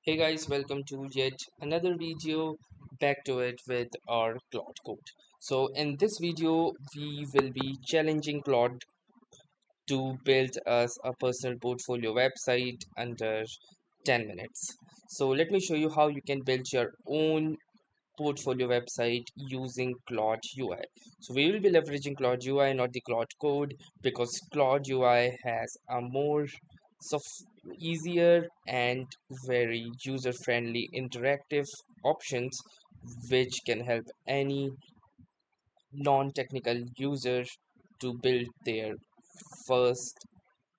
Hey guys, welcome to yet another video. Back to it with our Claude code. So in this video, we will be challenging Claude to build us a personal portfolio website under 10 minutes. So let me show you how you can build your own portfolio website using Claude UI. So we will be leveraging Claude UI, not the Claude code, because Claude UI has a more soft, easier and very user-friendly interactive options which can help any non-technical user to build their first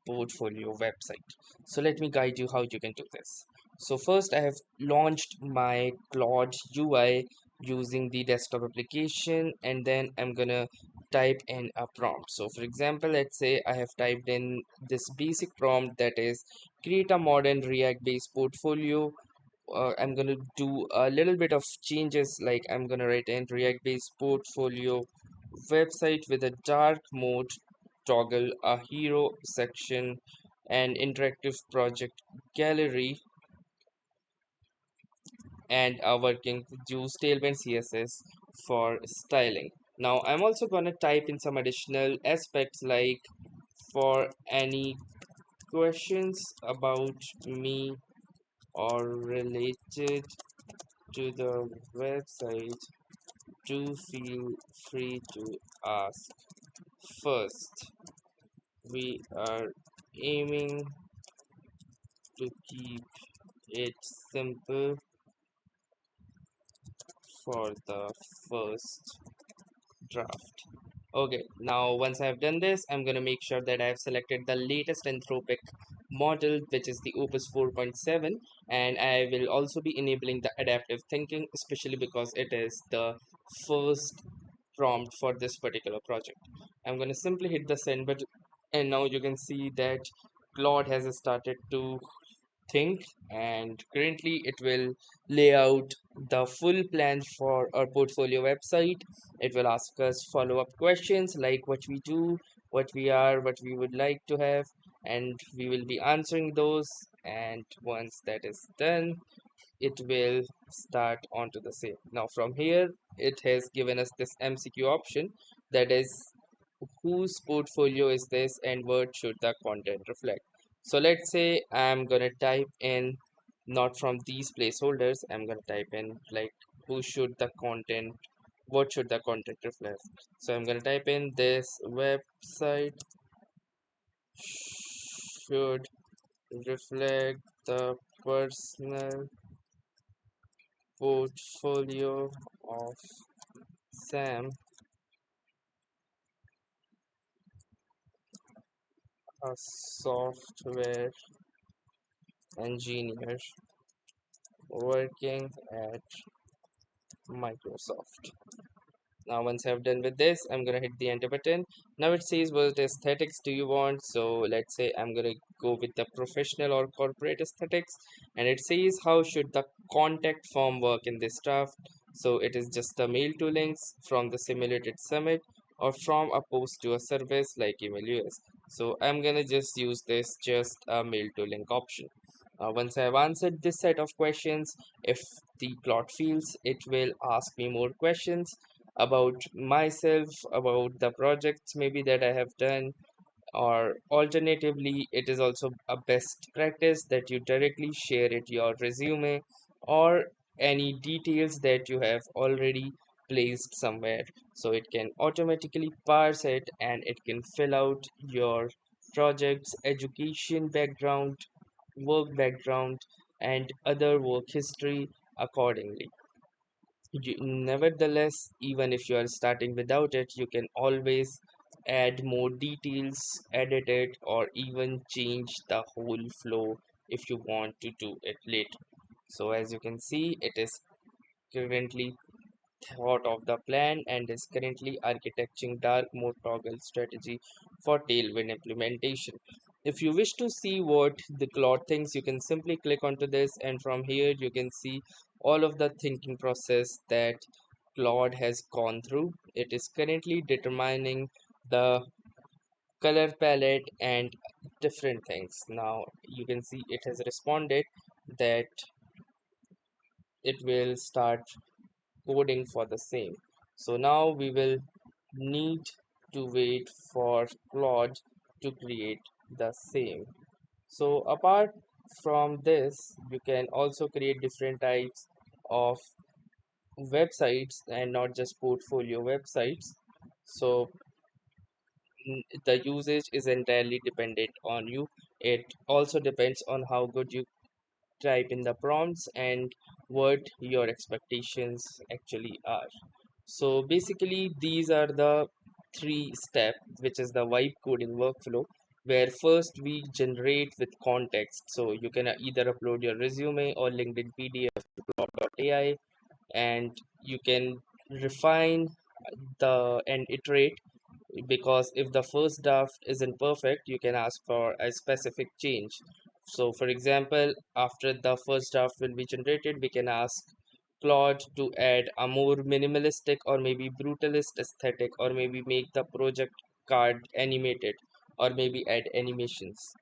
portfolio website. So let me guide you how you can do this. So first I have launched my Claude UI using the desktop application, and then I'm gonna type in a prompt. So for example, let's say I have typed in this basic prompt, that is create a modern React based portfolio. I'm gonna do a little bit of changes, like I'm gonna write in React based portfolio website with a dark mode toggle, a hero section, and interactive project gallery, and a working use Tailwind CSS for styling. Now I'm also gonna type in some additional aspects, like for any questions about me or related to the website, do feel free to ask. First, we are aiming to keep it simple for the first draft. Okay, now once I've done this, I'm gonna make sure that I've selected the latest Anthropic model, which is the Opus 4.7, and I will also be enabling the adaptive thinking, especially because it is the first prompt for this particular project. I'm gonna simply hit the send button, and now you can see that Claude has started to think, and currently it will lay out the full plan for our portfolio website. It will ask us follow-up questions like what we do, what we are, what we would like to have, and we will be answering those. And once that is done, it will start onto the same. Now from here, it has given us this MCQ option, that is whose portfolio is this and what should the content reflect. So let's say I'm gonna type in, not from these placeholders, I'm gonna type in like who should the content, what should the content reflect. So I'm gonna type in this website should reflect the personal portfolio of Sam, a software engineer working at Microsoft. Now once I've done with this, I'm gonna hit the enter button. Now it says what aesthetics do you want. So let's say I'm gonna go with the professional or corporate aesthetics, and it says how should the contact form work in this draft. So it is just the mail to links from the simulated summit or from a post to a service like email US. So I'm gonna just use this just a mail to link option. Once I have answered this set of questions, if the plot feels, it will ask me more questions about myself, about the projects maybe that I have done, or alternatively, it is also a best practice that you directly share it your resume or any details that you have already placed somewhere. So it can automatically parse it and it can fill out your project's education background, work background, and other work history accordingly. Nevertheless, even if you are starting without it, you can always add more details, edit it, or even change the whole flow if you want to do it later. So as you can see, it is currently thought of the plan and is currently architecting dark mode toggle strategy for Tailwind implementation. If you wish to see what the Claude thinks, you can simply click onto this, and from here you can see all of the thinking process that Claude has gone through. It is currently determining the color palette and different things. Now you can see it has responded that it will start coding for the same. So now we will need to wait for Claude to create the same. So apart from this, you can also create different types of websites and not just portfolio websites. So the usage is entirely dependent on you. It also depends on how good you type in the prompts and what your expectations actually are. So basically, these are the three steps, which is the vibe coding workflow, where first we generate with context. So you can either upload your resume or LinkedIn PDF to Plot.ai, and you can refine the and iterate, because if the first draft isn't perfect, you can ask for a specific change. So for example, after the first draft will be generated, we can ask Claude to add a more minimalistic or maybe brutalist aesthetic, or maybe make the project card animated, or maybe add animations.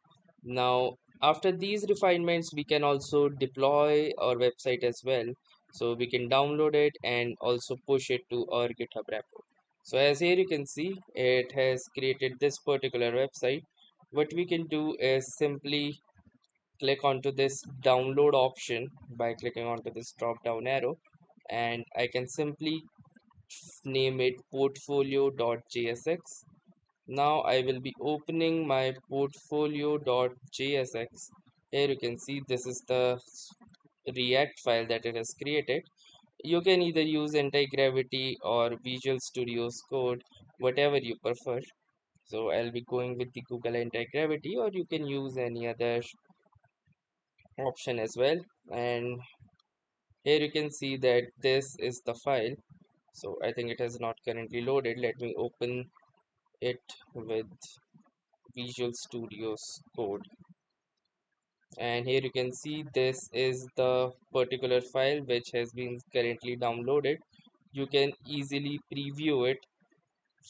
Now, after these refinements, we can also deploy our website as well. So we can download it and also push it to our GitHub repo. So as here you can see, it has created this particular website. What we can do is simply click onto this download option by clicking onto this drop down arrow, and I can simply name it portfolio.jsx. Now I will be opening my portfolio.jsx. Here you can see this is the React file that it has created. You can either use anti-gravity or Visual Studio's code, whatever you prefer. So I'll be going with the Google anti-gravity, or you can use any other option as well. And here you can see that this is the file. So I think it has not currently loaded. Let me open it with Visual Studio's code. And here you can see this is the particular file which has been currently downloaded. You can easily preview it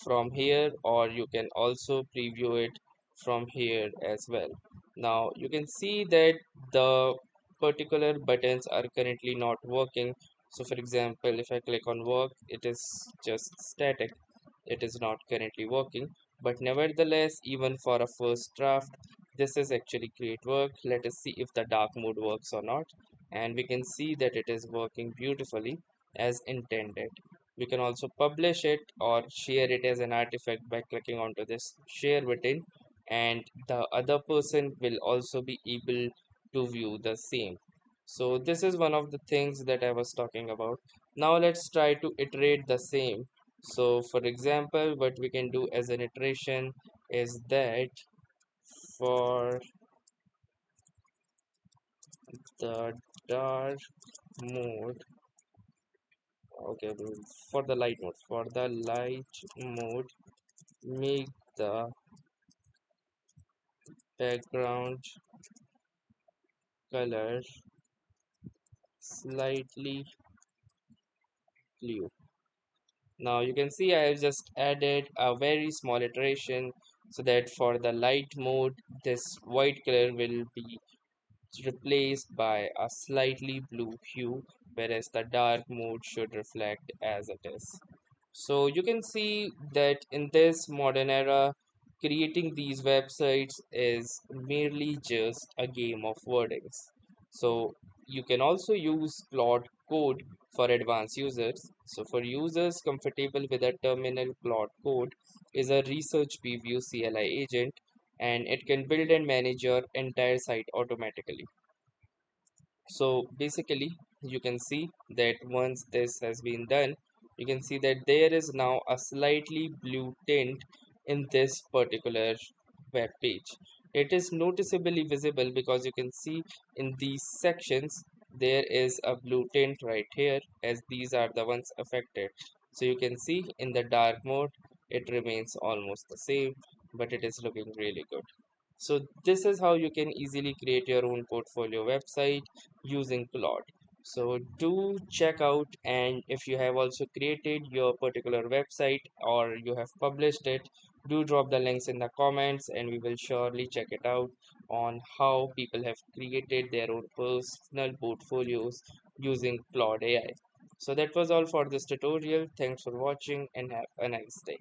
from here, or you can also preview it from here as well. Now you can see that the particular buttons are currently not working. So for example, if I click on work, it is just static, it is not currently working. But nevertheless, even for a first draft, this is actually great work. Let us see if the dark mode works or not, and we can see that it is working beautifully as intended. We can also publish it or share it as an artifact by clicking onto this share button, and the other person will also be able to view the same. So this is one of the things that I was talking about. Now let's try to iterate the same. So for example, what we can do as an iteration is that for the dark mode, okay, for the light mode, make the background color slightly blue. Now you can see I have just added a very small iteration, so that for the light mode, this white color will be replaced by a slightly blue hue, whereas the dark mode should reflect as it is. So you can see that in this modern era, creating these websites is merely just a game of wordings. So you can also use Claude Code for advanced users. So for users comfortable with a terminal, Claude Code is a research preview CLI agent, and it can build and manage your entire site automatically. So basically, you can see that once this has been done, you can see that there is now a slightly blue tint in this particular web page. It is noticeably visible because you can see in these sections there is a blue tint right here, as these are the ones affected. So you can see in the dark mode it remains almost the same, but it is looking really good. So this is how you can easily create your own portfolio website using Claude. So do check out, and if you have also created your particular website or you have published it, do drop the links in the comments and we will surely check it out on how people have created their own personal portfolios using Claude AI. So that was all for this tutorial. Thanks for watching and have a nice day.